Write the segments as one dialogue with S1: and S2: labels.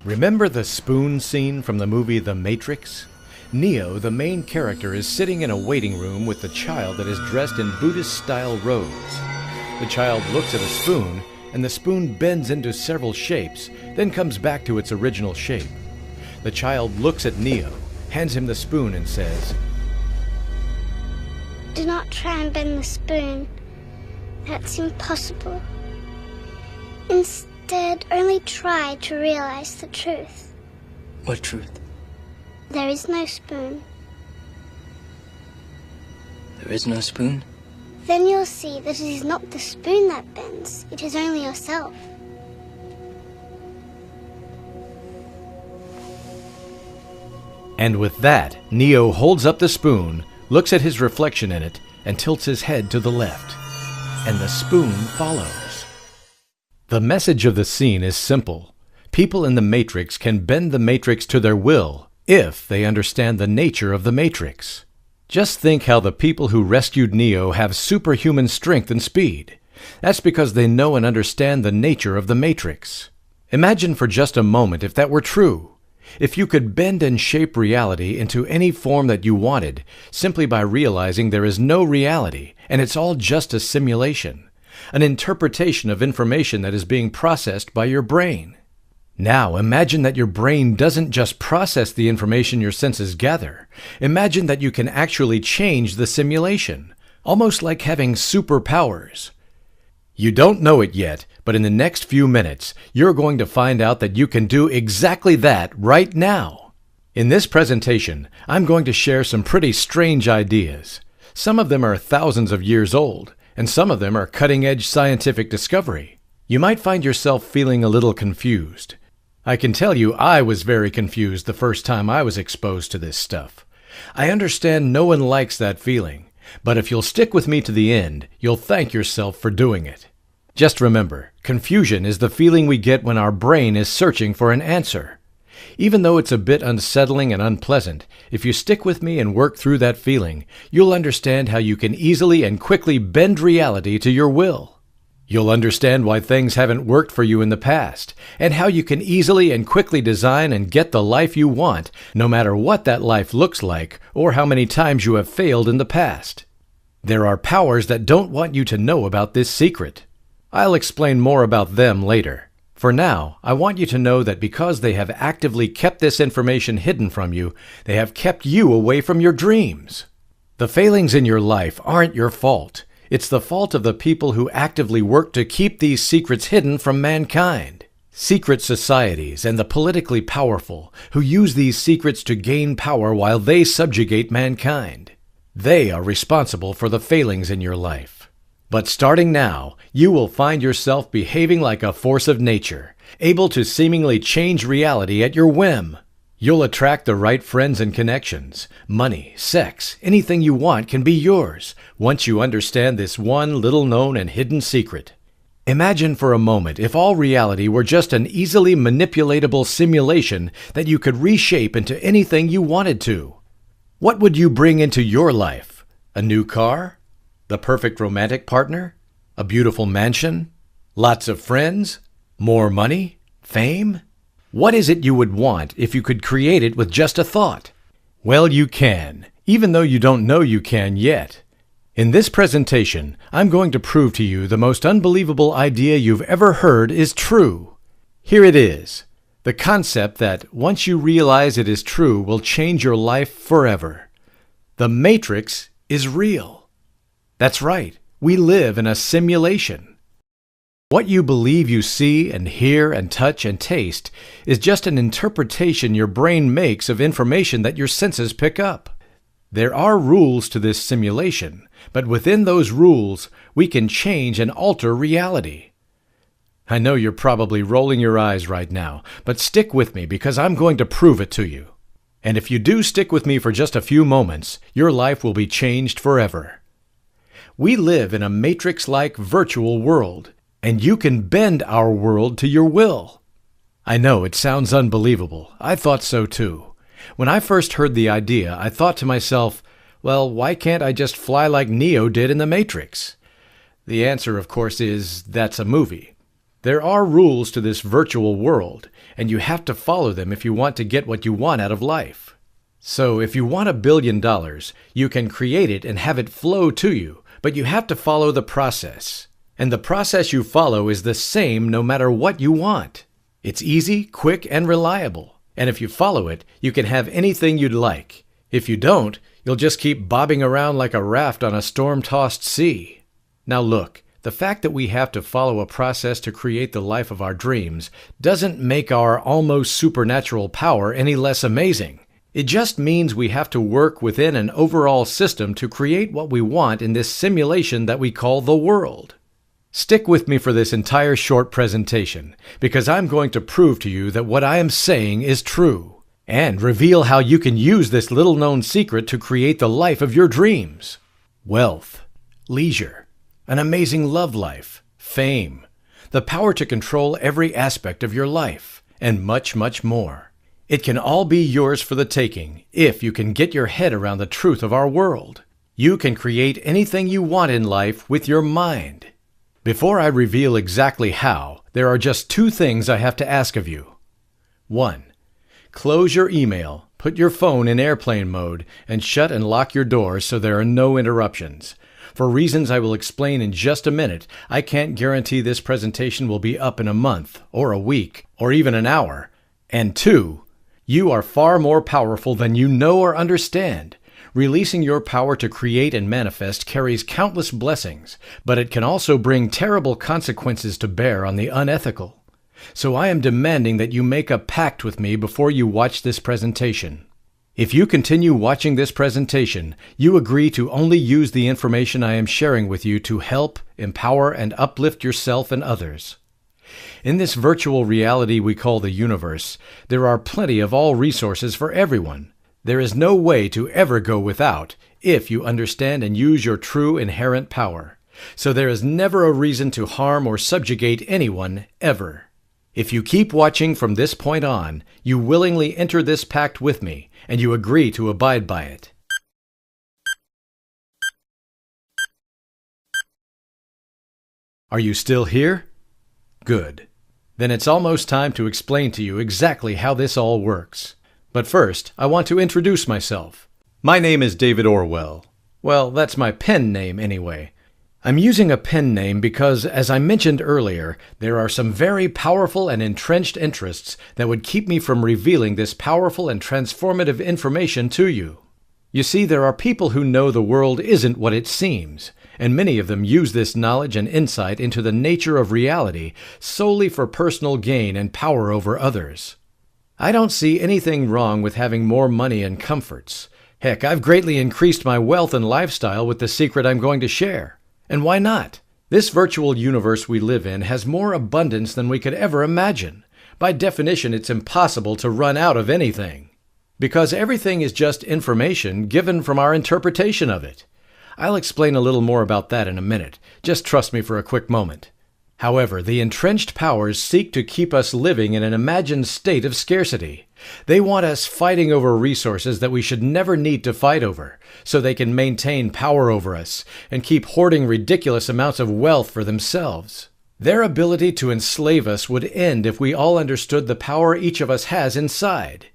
S1: Remember the spoon scene from the movie The Matrix? Neo, the main character, is sitting in a waiting room with the child that is dressed in Buddhist-style robes. The child looks at a spoon, and the spoon bends into several shapes, then comes back to its original shape. The child looks at Neo, hands him the spoon, and says,
S2: "Do not try and bend the spoon. That's impossible. Instead, only try to realize the truth."
S3: What truth?
S2: There is no spoon.
S3: There is no spoon?
S2: Then you'll see that it is not the spoon that bends, it is only yourself.
S1: And with that, Neo holds up the spoon, looks at his reflection in it, and tilts his head to the left. And the spoon follows. The message of the scene is simple. People in the Matrix can bend the Matrix to their will if they understand the nature of the Matrix. Just think how the people who rescued Neo have superhuman strength and speed. That's because they know and understand the nature of the Matrix. Imagine for just a moment if that were true. If you could bend and shape reality into any form that you wanted, simply by realizing there is no reality, and it's all just a simulation, an interpretation of information that is being processed by your brain. Now imagine that your brain doesn't just process the information your senses gather. Imagine that you can actually change the simulation, almost like having superpowers. You don't know it yet, but in the next few minutes, you're going to find out that you can do exactly that right now. In this presentation, I'm going to share some pretty strange ideas. Some of them are thousands of years old, and some of them are cutting-edge scientific discovery. You might find yourself feeling a little confused. I can tell you I was very confused the first time I was exposed to this stuff. I understand no one likes that feeling, but if you'll stick with me to the end, you'll thank yourself for doing it. Just remember, confusion is the feeling we get when our brain is searching for an answer. Even though it's a bit unsettling and unpleasant, if you stick with me and work through that feeling, you'll understand how you can easily and quickly bend reality to your will. You'll understand why things haven't worked for you in the past, and how you can easily and quickly design and get the life you want, no matter what that life looks like or how many times you have failed in the past. There are powers that don't want you to know about this secret. I'll explain more about them later. For now, I want you to know that because they have actively kept this information hidden from you, they have kept you away from your dreams. The failings in your life aren't your fault. It's the fault of the people who actively work to keep these secrets hidden from mankind. Secret societies and the politically powerful who use these secrets to gain power while they subjugate mankind. They are responsible for the failings in your life. But starting now, you will find yourself behaving like a force of nature, able to seemingly change reality at your whim. You'll attract the right friends and connections. Money, sex, anything you want can be yours once you understand this one little-known and hidden secret. Imagine for a moment if all reality were just an easily manipulatable simulation that you could reshape into anything you wanted to. What would you bring into your life? A new car? The perfect romantic partner? A beautiful mansion? Lots of friends? More money? Fame? What is it you would want if you could create it with just a thought? Well, you can, even though you don't know you can yet. In this presentation, I'm going to prove to you the most unbelievable idea you've ever heard is true. Here it is. The concept that, once you realize it is true, will change your life forever. The Matrix is real. That's right. We live in a simulation. What you believe you see and hear and touch and taste is just an interpretation your brain makes of information that your senses pick up. There are rules to this simulation, but within those rules, we can change and alter reality. I know you're probably rolling your eyes right now, but stick with me because I'm going to prove it to you. And if you do stick with me for just a few moments, your life will be changed forever. We live in a Matrix-like virtual world, and you can bend our world to your will. I know, it sounds unbelievable. I thought so too. When I first heard the idea, I thought to myself, well, why can't I just fly like Neo did in The Matrix? The answer, of course, is that's a movie. There are rules to this virtual world, and you have to follow them if you want to get what you want out of life. So if you want $1 billion, you can create it and have it flow to you, but you have to follow the process. And the process you follow is the same no matter what you want. It's easy, quick, and reliable. And if you follow it, you can have anything you'd like. If you don't, you'll just keep bobbing around like a raft on a storm-tossed sea. Now look, the fact that we have to follow a process to create the life of our dreams doesn't make our almost supernatural power any less amazing. It just means we have to work within an overall system to create what we want in this simulation that we call the world. Stick with me for this entire short presentation, because I'm going to prove to you that what I am saying is true, and reveal how you can use this little-known secret to create the life of your dreams. Wealth, leisure, an amazing love life, fame, the power to control every aspect of your life, and much, much more. It can all be yours for the taking if you can get your head around the truth of our world. You can create anything you want in life with your mind. Before I reveal exactly how, there are just 2 things I have to ask of you. 1. Close your email, put your phone in airplane mode, and shut and lock your doors so there are no interruptions. For reasons I will explain in just a minute, I can't guarantee this presentation will be up in a month, or a week, or even an hour. And 2, you are far more powerful than you know or understand. Releasing your power to create and manifest carries countless blessings, but it can also bring terrible consequences to bear on the unethical. So I am demanding that you make a pact with me before you watch this presentation. If you continue watching this presentation, you agree to only use the information I am sharing with you to help, empower, and uplift yourself and others. In this virtual reality we call the universe, there are plenty of all resources for everyone. There is no way to ever go without if you understand and use your true inherent power. So there is never a reason to harm or subjugate anyone, ever. If you keep watching from this point on, you willingly enter this pact with me, and you agree to abide by it. Are you still here? Good. Then it's almost time to explain to you exactly how this all works. But first, I want to introduce myself. My name is David Orwell. Well, that's my pen name anyway. I'm using a pen name because, as I mentioned earlier, there are some very powerful and entrenched interests that would keep me from revealing this powerful and transformative information to you. You see, there are people who know the world isn't what it seems, and many of them use this knowledge and insight into the nature of reality solely for personal gain and power over others. I don't see anything wrong with having more money and comforts. Heck, I've greatly increased my wealth and lifestyle with the secret I'm going to share. And why not? This virtual universe we live in has more abundance than we could ever imagine. By definition, it's impossible to run out of anything. Because everything is just information given from our interpretation of it. I'll explain a little more about that in a minute. Just trust me for a quick moment. However, the entrenched powers seek to keep us living in an imagined state of scarcity. They want us fighting over resources that we should never need to fight over, so they can maintain power over us and keep hoarding ridiculous amounts of wealth for themselves. Their ability to enslave us would end if we all understood the power each of us has inside.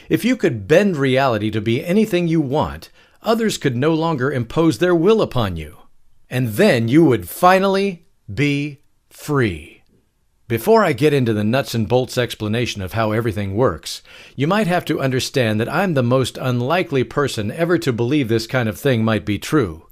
S1: If you could bend reality to be anything you want, others could no longer impose their will upon you. And then you would finally be free. Before I get into the nuts and bolts explanation of how everything works, you might have to understand that I'm the most unlikely person ever to believe this kind of thing might be true.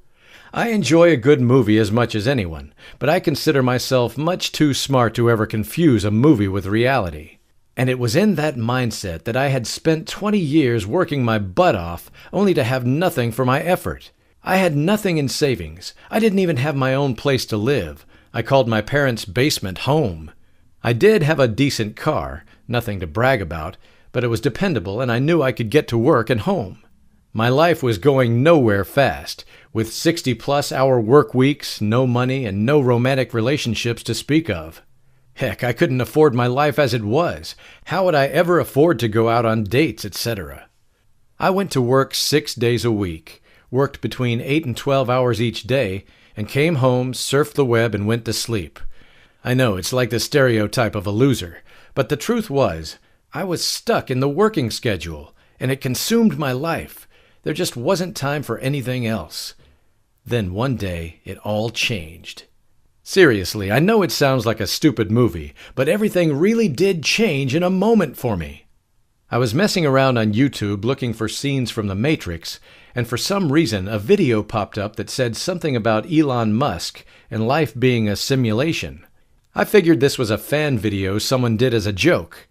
S1: I enjoy a good movie as much as anyone, but I consider myself much too smart to ever confuse a movie with reality. And it was in that mindset that I had spent 20 years working my butt off only to have nothing for my effort. I had nothing in savings. I didn't even have my own place to live. I called my parents' basement home. I did have a decent car, nothing to brag about, but it was dependable and I knew I could get to work and home. My life was going nowhere fast, with 60-plus hour work weeks, no money, and no romantic relationships to speak of. Heck, I couldn't afford my life as it was. How would I ever afford to go out on dates, etc.? I went to work 6 days a week, worked between 8 and 12 hours each day, and came home, surfed the web, and went to sleep. I know, it's like the stereotype of a loser, but the truth was, I was stuck in the working schedule, and it consumed my life. There just wasn't time for anything else. Then one day, it all changed. Seriously, I know it sounds like a stupid movie, but everything really did change in a moment for me. I was messing around on YouTube looking for scenes from The Matrix, and for some reason a video popped up that said something about Elon Musk and life being a simulation. I figured this was a fan video someone did as a joke.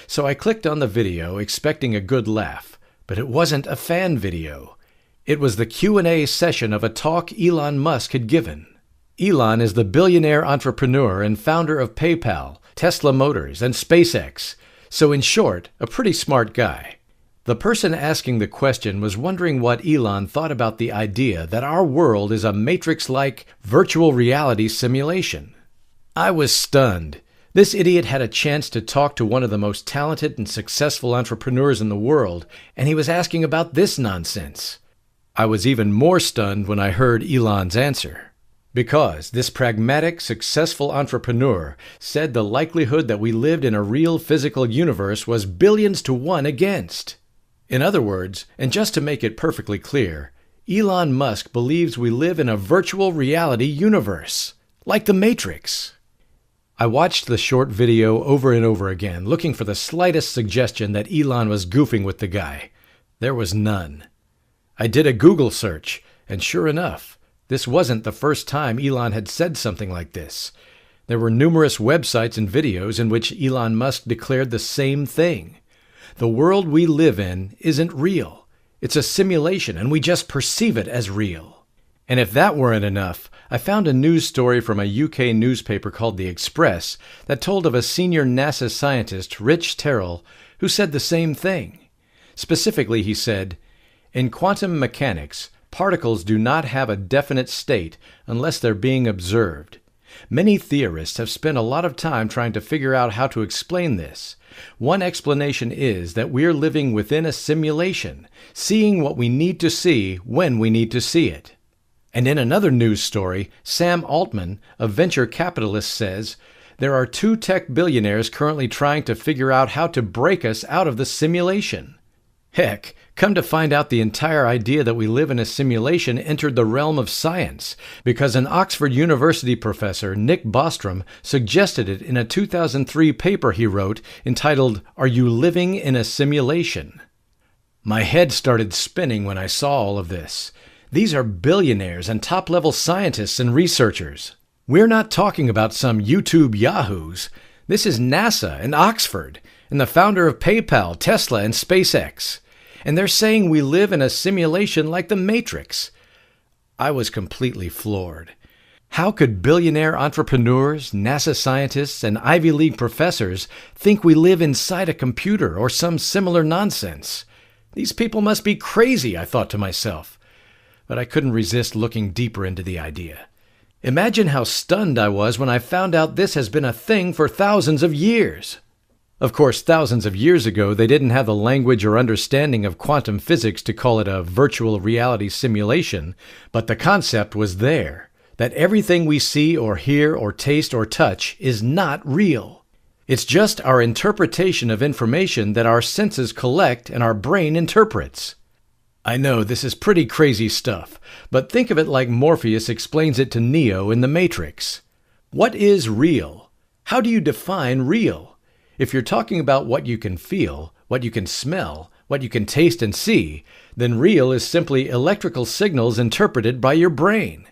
S1: So I clicked on the video expecting a good laugh, but it wasn't a fan video. It was the Q&A session of a talk Elon Musk had given. Elon is the billionaire entrepreneur and founder of PayPal, Tesla Motors, and SpaceX. So in short, a pretty smart guy. The person asking the question was wondering what Elon thought about the idea that our world is a Matrix-like virtual reality simulation. I was stunned. This idiot had a chance to talk to one of the most talented and successful entrepreneurs in the world, and he was asking about this nonsense. I was even more stunned when I heard Elon's answer. Because this pragmatic, successful entrepreneur said the likelihood that we lived in a real physical universe was billions to one against. In other words, and just to make it perfectly clear, Elon Musk believes we live in a virtual reality universe, like the Matrix. I watched the short video over and over again, looking for the slightest suggestion that Elon was goofing with the guy. There was none. I did a Google search, and sure enough, this wasn't the first time Elon had said something like this. There were numerous websites and videos in which Elon Musk declared the same thing. The world we live in isn't real. It's a simulation, and we just perceive it as real. And if that weren't enough, I found a news story from a UK newspaper called The Express that told of a senior NASA scientist, Rich Terrell, who said the same thing. Specifically, he said, "In quantum mechanics, particles do not have a definite state unless they're being observed. Many theorists have spent a lot of time trying to figure out how to explain this. One explanation is that we're living within a simulation, seeing what we need to see when we need to see it." And in another news story, Sam Altman, a venture capitalist, says, "There are 2 tech billionaires currently trying to figure out how to break us out of the simulation." Heck, come to find out the entire idea that we live in a simulation entered the realm of science because an Oxford University professor, Nick Bostrom, suggested it in a 2003 paper he wrote entitled, "Are You Living in a Simulation?" My head started spinning when I saw all of this. These are billionaires and top-level scientists and researchers. We're not talking about some YouTube yahoos. This is NASA and Oxford, and the founder of PayPal, Tesla, and SpaceX. And they're saying we live in a simulation like the Matrix. I was completely floored. How could billionaire entrepreneurs, NASA scientists, and Ivy League professors think we live inside a computer or some similar nonsense? These people must be crazy, I thought to myself. But I couldn't resist looking deeper into the idea. Imagine how stunned I was when I found out this has been a thing for thousands of years. Of course, thousands of years ago, they didn't have the language or understanding of quantum physics to call it a virtual reality simulation, but the concept was there, that everything we see or hear or taste or touch is not real. It's just our interpretation of information that our senses collect and our brain interprets. I know this is pretty crazy stuff, but think of it like Morpheus explains it to Neo in The Matrix. What is real? How do you define real? If you're talking about what you can feel, what you can smell, what you can taste and see, then real is simply electrical signals interpreted by your brain.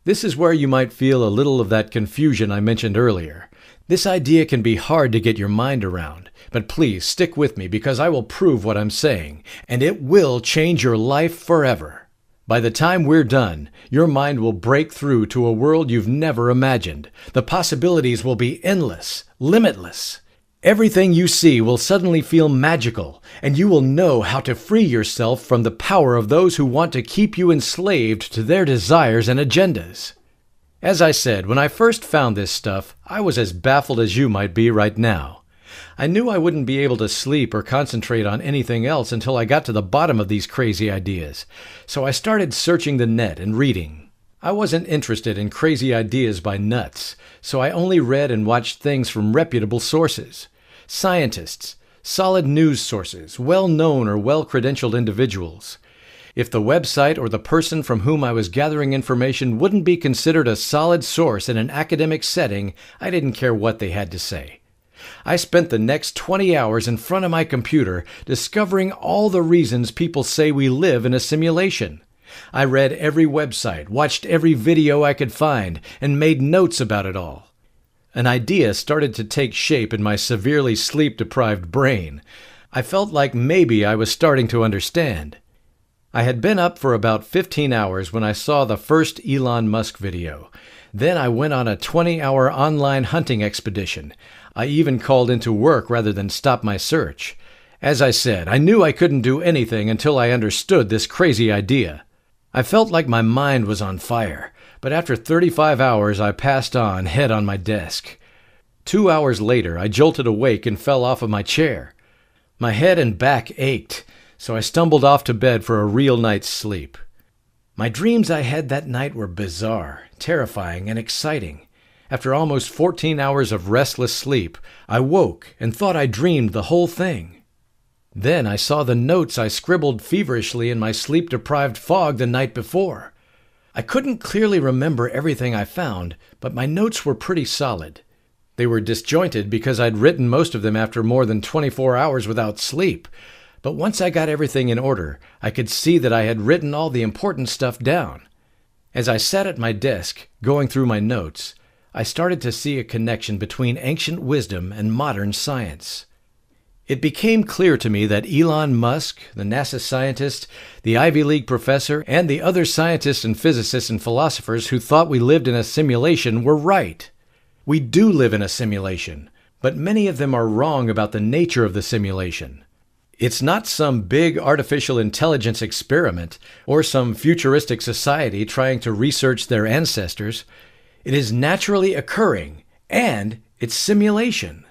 S1: This is where you might feel a little of that confusion I mentioned earlier. This idea can be hard to get your mind around, but please stick with me because I will prove what I'm saying, and it will change your life forever. By the time we're done, your mind will break through to a world you've never imagined. The possibilities will be endless, limitless. Everything you see will suddenly feel magical, and you will know how to free yourself from the power of those who want to keep you enslaved to their desires and agendas. As I said, when I first found this stuff, I was as baffled as you might be right now. I knew I wouldn't be able to sleep or concentrate on anything else until I got to the bottom of these crazy ideas, so I started searching the net and reading. I wasn't interested in crazy ideas by nuts, so I only read and watched things from reputable sources. Scientists, solid news sources, well-known or well-credentialed individuals. If the website or the person from whom I was gathering information wouldn't be considered a solid source in an academic setting, I didn't care what they had to say. I spent the next 20 hours in front of my computer discovering all the reasons people say we live in a simulation. I read every website, watched every video I could find, and made notes about it all. An idea started to take shape in my severely sleep-deprived brain. I felt like maybe I was starting to understand. I had been up for about 15 hours when I saw the first Elon Musk video. Then I went on a 20-hour online hunting expedition. I even called into work rather than stop my search. As I said, I knew I couldn't do anything until I understood this crazy idea. I felt like my mind was on fire, but after 35 hours I passed on, head on my desk. 2 hours later I jolted awake and fell off of my chair. My head and back ached, so I stumbled off to bed for a real night's sleep. My dreams I had that night were bizarre, terrifying, and exciting. After almost 14 hours of restless sleep, I woke and thought I dreamed the whole thing. Then I saw the notes I scribbled feverishly in my sleep-deprived fog the night before. I couldn't clearly remember everything I found, but my notes were pretty solid. They were disjointed because I'd written most of them after more than 24 hours without sleep. But once I got everything in order, I could see that I had written all the important stuff down. As I sat at my desk, going through my notes, I started to see a connection between ancient wisdom and modern science. It became clear to me that Elon Musk, the NASA scientist, the Ivy League professor, and the other scientists and physicists and philosophers who thought we lived in a simulation were right. We do live in a simulation, but many of them are wrong about the nature of the simulation. It's not some big artificial intelligence experiment or some futuristic society trying to research their ancestors. It is naturally occurring, and it's simulation.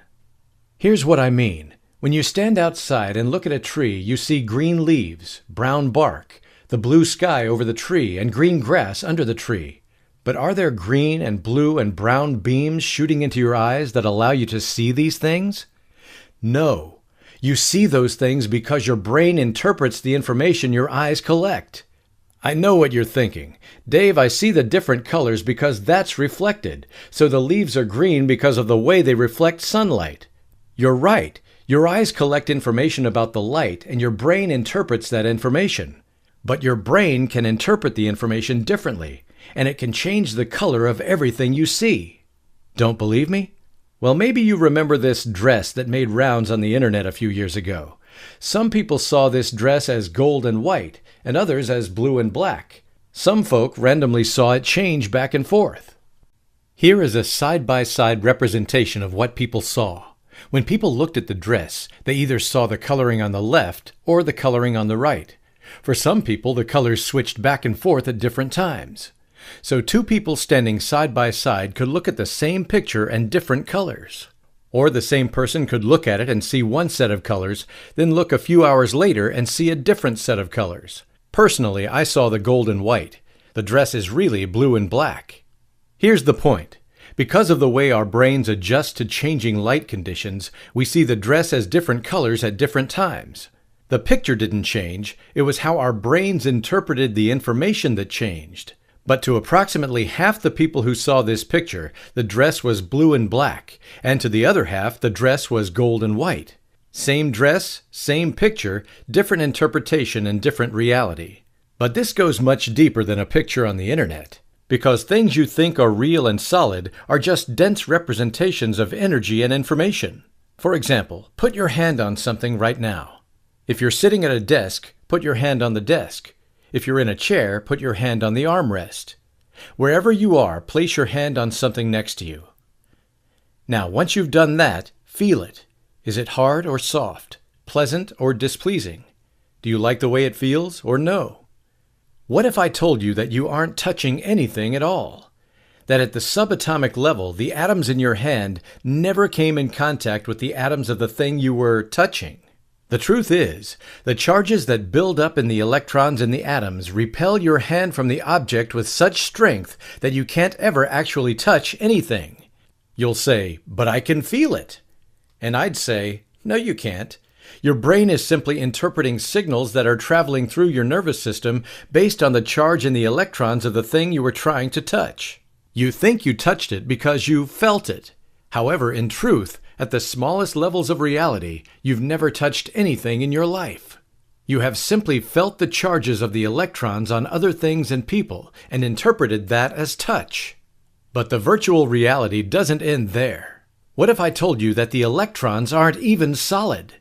S1: Here's what I mean. When you stand outside and look at a tree, you see green leaves, brown bark, the blue sky over the tree, and green grass under the tree. But are there green and blue and brown beams shooting into your eyes that allow you to see these things? No. You see those things because your brain interprets the information your eyes collect. I know what you're thinking. Dave, I see the different colors because that's reflected, so the leaves are green because of the way they reflect sunlight. You're right. Your eyes collect information about the light, and your brain interprets that information. But your brain can interpret the information differently, and it can change the color of everything you see. Don't believe me? Well, maybe you remember this dress that made rounds on the internet a few years ago. Some people saw this dress as gold and white, and others as blue and black. Some folk randomly saw it change back and forth. Here is a side-by-side representation of what people saw. When people looked at the dress, they either saw the coloring on the left or the coloring on the right. For some people, the colors switched back and forth at different times. So two people standing side by side could look at the same picture and different colors. Or the same person could look at it and see one set of colors, then look a few hours later and see a different set of colors. Personally, I saw the gold and white. The dress is really blue and black. Here's the point. Because of the way our brains adjust to changing light conditions, we see the dress as different colors at different times. The picture didn't change, it was how our brains interpreted the information that changed. But to approximately half the people who saw this picture, the dress was blue and black, and to the other half, the dress was gold and white. Same dress, same picture, different interpretation and different reality. But this goes much deeper than a picture on the internet. Because things you think are real and solid are just dense representations of energy and information. For example, put your hand on something right now. If you're sitting at a desk, put your hand on the desk. If you're in a chair, put your hand on the armrest. Wherever you are, place your hand on something next to you. Now, once you've done that, feel it. Is it hard or soft? Pleasant or displeasing? Do you like the way it feels or no? What if I told you that you aren't touching anything at all? That at the subatomic level, the atoms in your hand never came in contact with the atoms of the thing you were touching? The truth is, the charges that build up in the electrons in the atoms repel your hand from the object with such strength that you can't ever actually touch anything. You'll say, "But I can feel it." And I'd say, "No, you can't. Your brain is simply interpreting signals that are traveling through your nervous system based on the charge in the electrons of the thing you were trying to touch. You think you touched it because you felt it. However, in truth, at the smallest levels of reality, you've never touched anything in your life. You have simply felt the charges of the electrons on other things and people and interpreted that as touch. But the virtual reality doesn't end there. What if I told you that the electrons aren't even solid?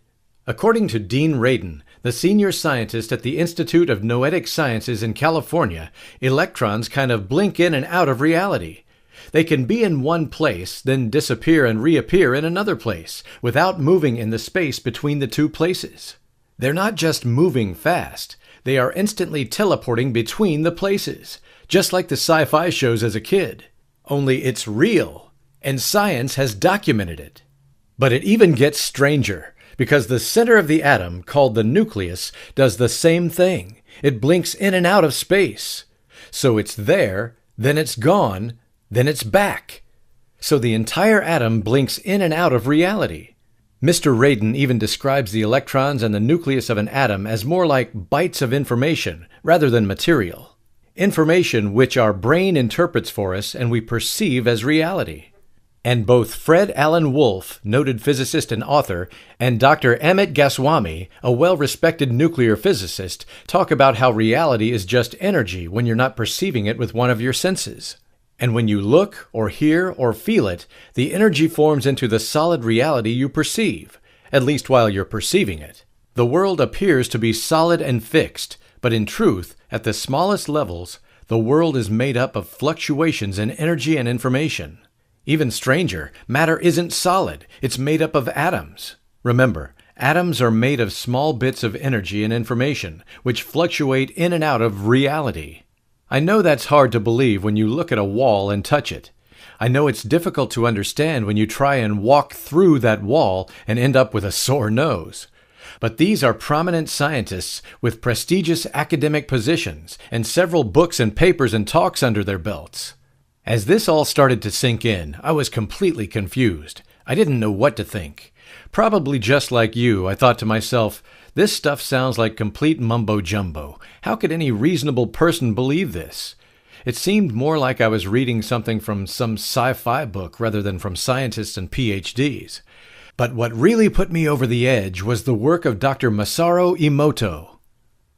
S1: According to Dean Radin, the senior scientist at the Institute of Noetic Sciences in California, electrons kind of blink in and out of reality. They can be in one place, then disappear and reappear in another place, without moving in the space between the two places. They're not just moving fast, they are instantly teleporting between the places, just like the sci-fi shows as a kid. Only it's real, and science has documented it. But it even gets stranger, because the center of the atom, called the nucleus, does the same thing. It blinks in and out of space. So it's there, then it's gone, then it's back. So the entire atom blinks in and out of reality. Mr. Radin even describes the electrons and the nucleus of an atom as more like bytes of information rather than material. Information which our brain interprets for us and we perceive as reality. And both Fred Alan Wolf, noted physicist and author, and Dr. Amit Goswami, a well-respected nuclear physicist, talk about how reality is just energy when you're not perceiving it with one of your senses. And when you look, or hear, or feel it, the energy forms into the solid reality you perceive, at least while you're perceiving it. The world appears to be solid and fixed, but in truth, at the smallest levels, the world is made up of fluctuations in energy and information. Even stranger, matter isn't solid, it's made up of atoms. Remember, atoms are made of small bits of energy and information, which fluctuate in and out of reality. I know that's hard to believe when you look at a wall and touch it. I know it's difficult to understand when you try and walk through that wall and end up with a sore nose. But these are prominent scientists with prestigious academic positions and several books and papers and talks under their belts. As this all started to sink in, I was completely confused. I didn't know what to think. Probably just like you, I thought to myself, this stuff sounds like complete mumbo-jumbo. How could any reasonable person believe this? It seemed more like I was reading something from some sci-fi book rather than from scientists and PhDs. But what really put me over the edge was the work of Dr. Masaru Emoto.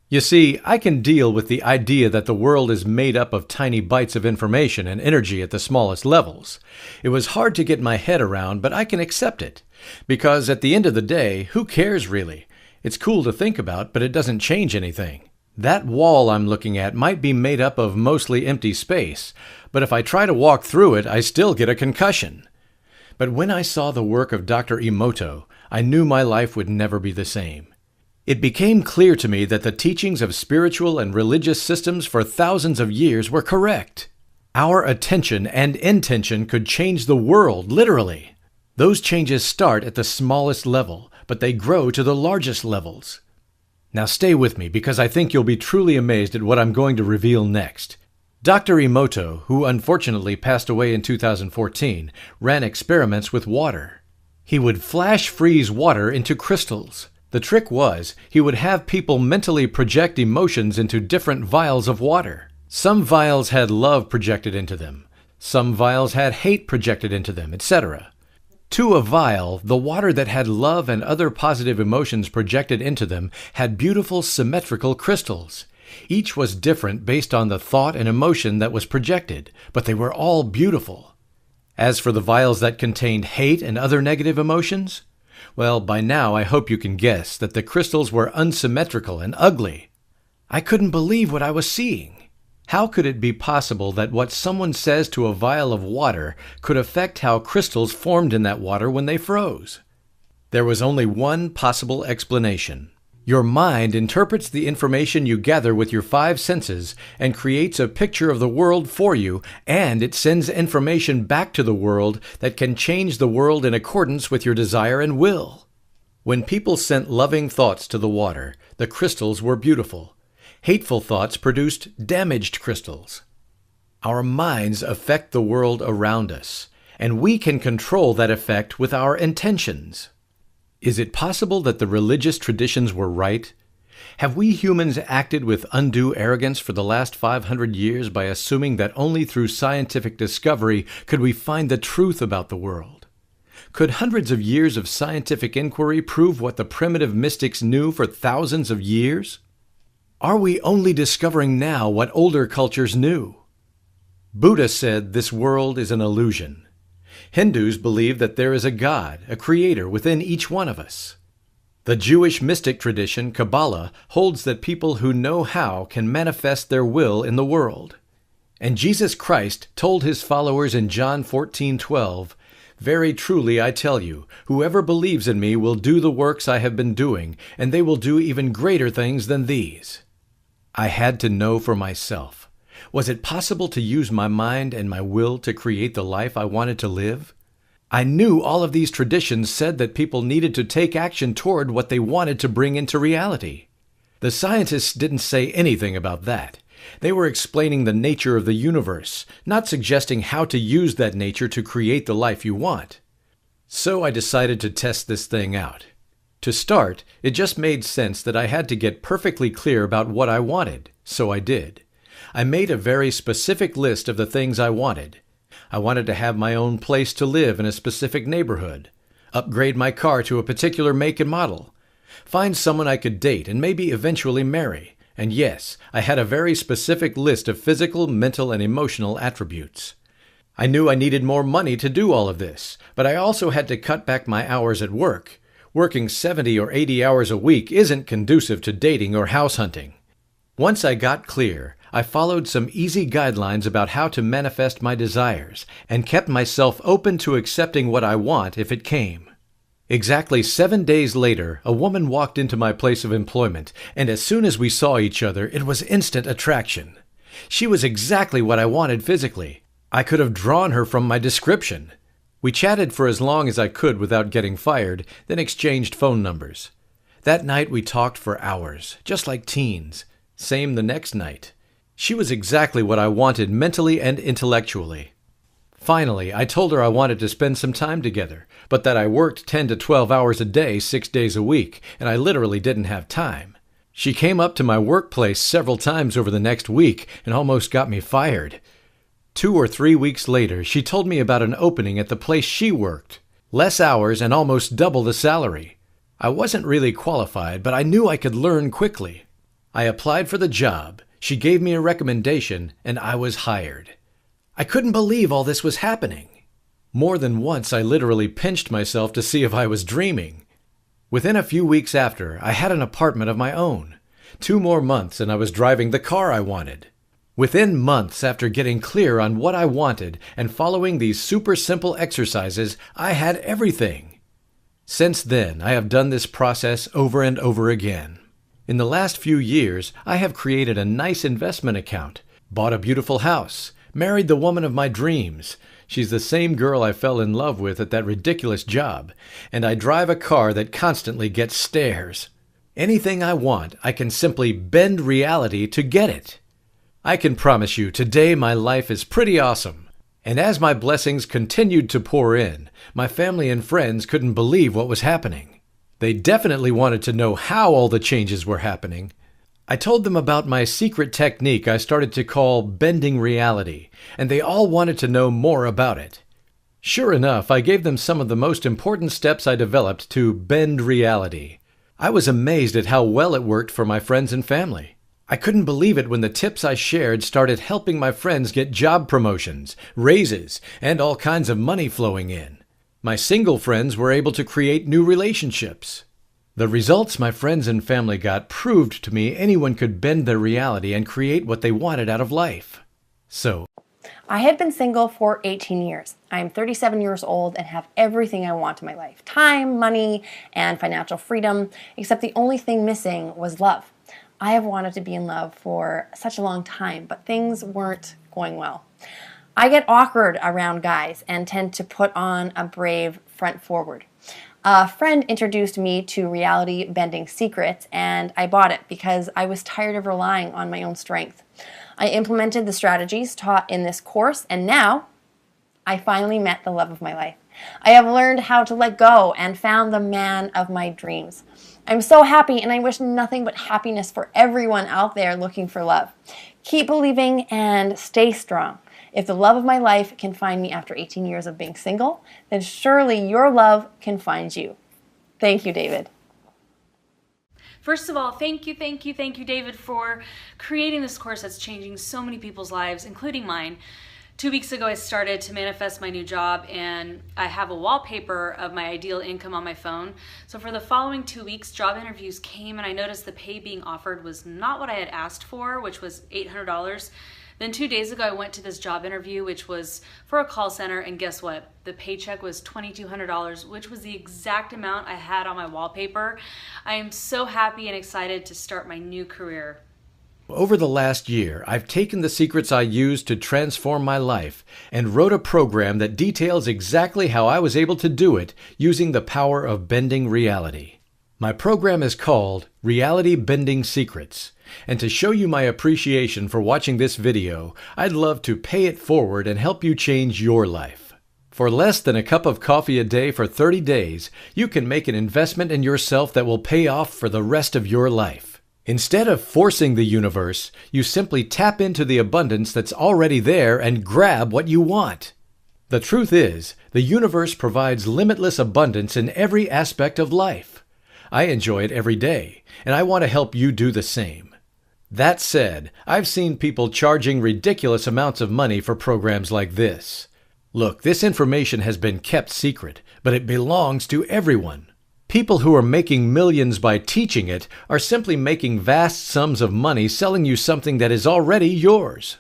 S1: You see, I can deal with the idea that the world is made up of tiny bites of information and energy at the smallest levels. It was hard to get my head around, but I can accept it. Because at the end of the day, who cares really? It's cool to think about, but it doesn't change anything. That wall I'm looking at might be made up of mostly empty space, but if I try to walk through it, I still get a concussion. But when I saw the work of Dr. Emoto, I knew my life would never be the same. It became clear to me that the teachings of spiritual and religious systems for thousands of years were correct. Our attention and intention could change the world, literally. Those changes start at the smallest level, but they grow to the largest levels. Now stay with me, because I think you'll be truly amazed at what I'm going to reveal next. Dr. Emoto, who unfortunately passed away in 2014, ran experiments with water. He would flash freeze water into crystals. The trick was, he would have people mentally project emotions into different vials of water. Some vials had love projected into them. Some vials had hate projected into them, etc. To a vial, the water that had love and other positive emotions projected into them had beautiful symmetrical crystals. Each was different based on the thought and emotion that was projected, but they were all beautiful. As for the vials that contained hate and other negative emotions, well, by now I hope you can guess that the crystals were unsymmetrical and ugly. I couldn't believe what I was seeing. How could it be possible that what someone says to a vial of water could affect how crystals formed in that water when they froze? There was only one possible explanation. Your mind interprets the information you gather with your 5 senses and creates a picture of the world for you, and it sends information back to the world that can change the world in accordance with your desire and will. When people sent loving thoughts to the water, the crystals were beautiful. Hateful thoughts produced damaged crystals. Our minds affect the world around us, and we can control that effect with our intentions. Is it possible that the religious traditions were right? Have we humans acted with undue arrogance for the last 500 years by assuming that only through scientific discovery could we find the truth about the world? Could hundreds of years of scientific inquiry prove what the primitive mystics knew for thousands of years? Are we only discovering now what older cultures knew? Buddha said this world is an illusion. Hindus believe that there is a God, a creator within each one of us. The Jewish mystic tradition, Kabbalah, holds that people who know how can manifest their will in the world. And Jesus Christ told his followers in John 14:12, "Very truly I tell you, whoever believes in me will do the works I have been doing, and they will do even greater things than these." I had to know for myself. Was it possible to use my mind and my will to create the life I wanted to live? I knew all of these traditions said that people needed to take action toward what they wanted to bring into reality. The scientists didn't say anything about that. They were explaining the nature of the universe, not suggesting how to use that nature to create the life you want. So I decided to test this thing out. To start, it just made sense that I had to get perfectly clear about what I wanted, so I did. I made a very specific list of the things I wanted. I wanted to have my own place to live in a specific neighborhood, upgrade my car to a particular make and model, find someone I could date and maybe eventually marry. And yes, I had a very specific list of physical, mental, and emotional attributes. I knew I needed more money to do all of this, but I also had to cut back my hours at work. Working 70 or 80 hours a week isn't conducive to dating or house hunting. Once I got clear, I followed some easy guidelines about how to manifest my desires and kept myself open to accepting what I want if it came. Exactly 7 days later, a woman walked into my place of employment, and as soon as we saw each other, it was instant attraction. She was exactly what I wanted physically. I could have drawn her from my description. We chatted for as long as I could without getting fired, then exchanged phone numbers. That night we talked for hours, just like teens. Same the next night. She was exactly what I wanted mentally and intellectually. Finally, I told her I wanted to spend some time together, but that I worked 10 to 12 hours a day, 6 days a week, and I literally didn't have time. She came up to my workplace several times over the next week and almost got me fired. 2 or 3 weeks later, she told me about an opening at the place she worked. Less hours and almost double the salary. I wasn't really qualified, but I knew I could learn quickly. I applied for the job. She gave me a recommendation, and I was hired. I couldn't believe all this was happening. More than once, I literally pinched myself to see if I was dreaming. Within a few weeks after, I had an apartment of my own. 2 more months, and I was driving the car I wanted. Within months after getting clear on what I wanted and following these super simple exercises, I had everything. Since then, I have done this process over and over again. In the last few years, I have created a nice investment account, bought a beautiful house, married the woman of my dreams. She's the same girl I fell in love with at that ridiculous job, and I drive a car that constantly gets stares. Anything I want, I can simply bend reality to get it. I can promise you, today my life is pretty awesome. And as my blessings continued to pour in, my family and friends couldn't believe what was happening. They definitely wanted to know how all the changes were happening. I told them about my secret technique I started to call bending reality, and they all wanted to know more about it. Sure enough, I gave them some of the most important steps I developed to bend reality. I was amazed at how well it worked for my friends and family. I couldn't believe it when the tips I shared started helping my friends get job promotions, raises, and all kinds of money flowing in. My single friends were able to create new relationships. The results my friends and family got proved to me anyone could bend their reality and create what they wanted out of life. So,
S4: I had been single for 18 years. I am 37 years old and have everything I want in my life. Time, money, and financial freedom, except the only thing missing was love. I have wanted to be in love for such a long time, but things weren't going well. I get awkward around guys and tend to put on a brave front forward. A friend introduced me to Reality Bending Secrets, and I bought it because I was tired of relying on my own strength. I implemented the strategies taught in this course, and now I finally met the love of my life. I have learned how to let go and found the man of my dreams. I'm so happy, and I wish nothing but happiness for everyone out there looking for love. Keep believing and stay strong. If the love of my life can find me after 18 years of being single, then surely your love can find you. Thank you, David.
S5: First of all, thank you, David, for creating this course that's changing so many people's lives, including mine. 2 weeks ago, I started to manifest my new job, and I have a wallpaper of my ideal income on my phone. So for the following 2 weeks, job interviews came, and I noticed the pay being offered was not what I had asked for, which was $800. Then 2 days ago, I went to this job interview, which was for a call center, and guess what? The paycheck was $2,200, which was the exact amount I had on my wallpaper. I am so happy and excited to start my new career.
S1: Over the last year, I've taken the secrets I used to transform my life and wrote a program that details exactly how I was able to do it using the power of bending reality. My program is called Reality Bending Secrets, and to show you my appreciation for watching this video, I'd love to pay it forward and help you change your life. For less than a cup of coffee a day for 30 days, you can make an investment in yourself that will pay off for the rest of your life. Instead of forcing the universe, you simply tap into the abundance that's already there and grab what you want. The truth is, the universe provides limitless abundance in every aspect of life. I enjoy it every day, and I want to help you do the same. That said, I've seen people charging ridiculous amounts of money for programs like this. Look, this information has been kept secret, but it belongs to everyone. People who are making millions by teaching it are simply making vast sums of money selling you something that is already yours.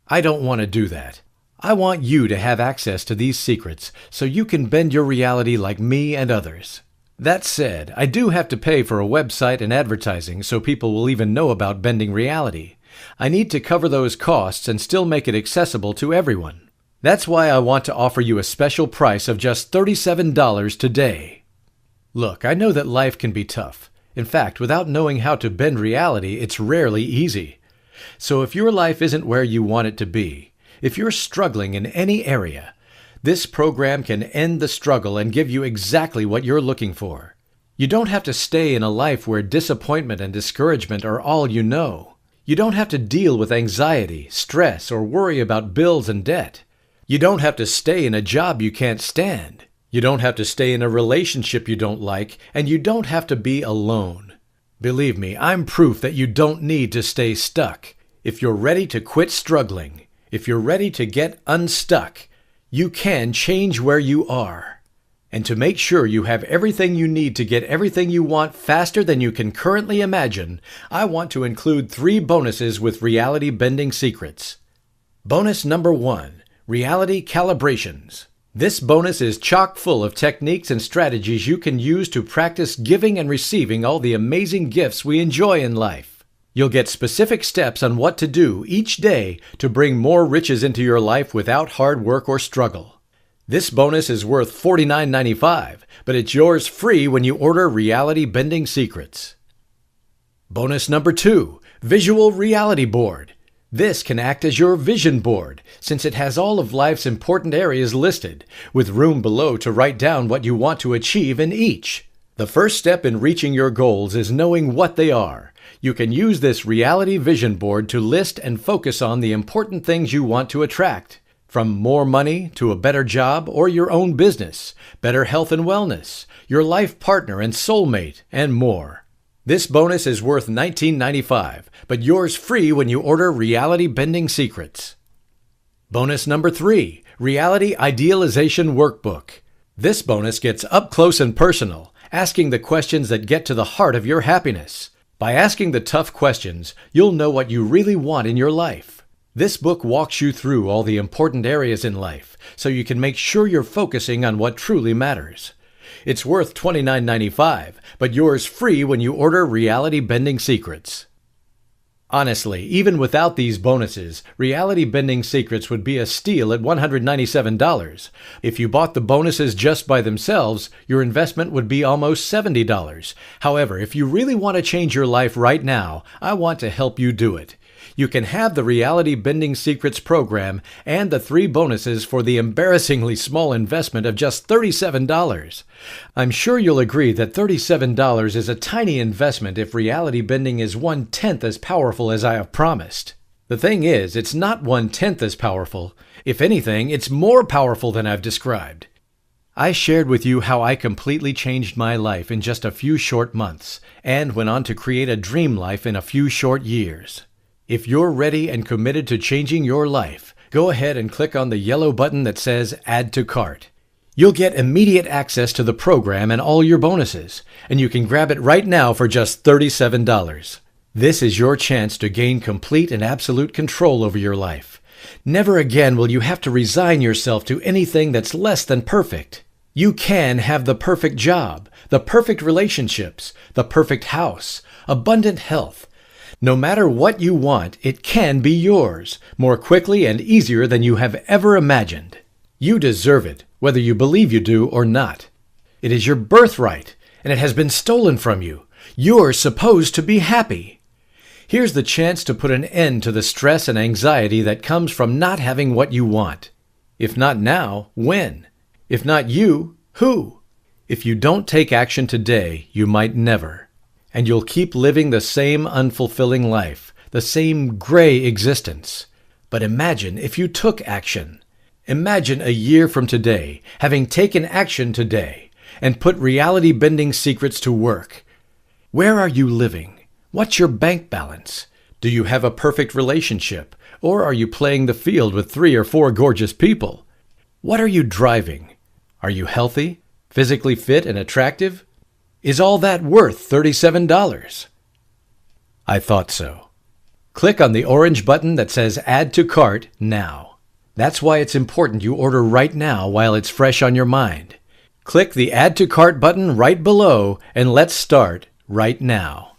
S1: I don't want to do that. I want you to have access to these secrets so you can bend your reality like me and others. That said, I do have to pay for a website and advertising so people will even know about bending reality. I need to cover those costs and still make it accessible to everyone. That's why I want to offer you a special price of just $37 today. Look, I know that life can be tough. In fact, without knowing how to bend reality, it's rarely easy. So if your life isn't where you want it to be, if you're struggling in any area, this program can end the struggle and give you exactly what you're looking for. You don't have to stay in a life where disappointment and discouragement are all you know. You don't have to deal with anxiety, stress, or worry about bills and debt. You don't have to stay in a job you can't stand. You don't have to stay in a relationship you don't like, and you don't have to be alone. Believe me, I'm proof that you don't need to stay stuck. If you're ready to quit struggling, if you're ready to get unstuck, you can change where you are. And to make sure you have everything you need to get everything you want faster than you can currently imagine, I want to include 3 bonuses with Reality Bending Secrets. Bonus number 1, Reality Calibrations. This bonus is chock full of techniques and strategies you can use to practice giving and receiving all the amazing gifts we enjoy in life. You'll get specific steps on what to do each day to bring more riches into your life without hard work or struggle. This bonus is worth $49.95, but it's yours free when you order Reality Bending Secrets. Bonus number 2, Visual Reality Board. This can act as your vision board, since it has all of life's important areas listed, with room below to write down what you want to achieve in each. The first step in reaching your goals is knowing what they are. You can use this reality vision board to list and focus on the important things you want to attract, from more money to a better job or your own business, better health and wellness, your life partner and soulmate, and more. This bonus is worth $19.95, but yours free when you order Reality Bending Secrets. Bonus number 3, Reality Idealization Workbook. This bonus gets up close and personal, asking the questions that get to the heart of your happiness. By asking the tough questions, you'll know what you really want in your life. This book walks you through all the important areas in life, so you can make sure you're focusing on what truly matters. It's worth $29.95, but yours free when you order Reality Bending Secrets. Honestly, even without these bonuses, Reality Bending Secrets would be a steal at $197. If you bought the bonuses just by themselves, your investment would be almost $70. However, if you really want to change your life right now, I want to help you do it. You can have the Reality Bending Secrets program and the 3 bonuses for the embarrassingly small investment of just $37. I'm sure you'll agree that $37 is a tiny investment if reality bending is 1/10 as powerful as I have promised. The thing is, it's not 1/10 as powerful. If anything, it's more powerful than I've described. I shared with you how I completely changed my life in just a few short months, and went on to create a dream life in a few short years. If you're ready and committed to changing your life, go ahead and click on the yellow button that says Add to Cart. You'll get immediate access to the program and all your bonuses, and you can grab it right now for just $37. This is your chance to gain complete and absolute control over your life. Never again will you have to resign yourself to anything that's less than perfect. You can have the perfect job, the perfect relationships, the perfect house, abundant health. No matter what you want, it can be yours, more quickly and easier than you have ever imagined. You deserve it, whether you believe you do or not. It is your birthright, and it has been stolen from you. You're supposed to be happy. Here's the chance to put an end to the stress and anxiety that comes from not having what you want. If not now, when? If not you, who? If you don't take action today, you might never. And you'll keep living the same unfulfilling life, the same gray existence. But imagine if you took action. Imagine a year from today, having taken action today, and put Reality Bending Secrets to work. Where are you living? What's your bank balance? Do you have a perfect relationship? Or are you playing the field with 3 or 4 gorgeous people? What are you driving? Are you healthy, physically fit and attractive? Is all that worth $37? I thought so. Click on the orange button that says Add to Cart now. That's why it's important you order right now while it's fresh on your mind. Click the Add to Cart button right below and let's start right now.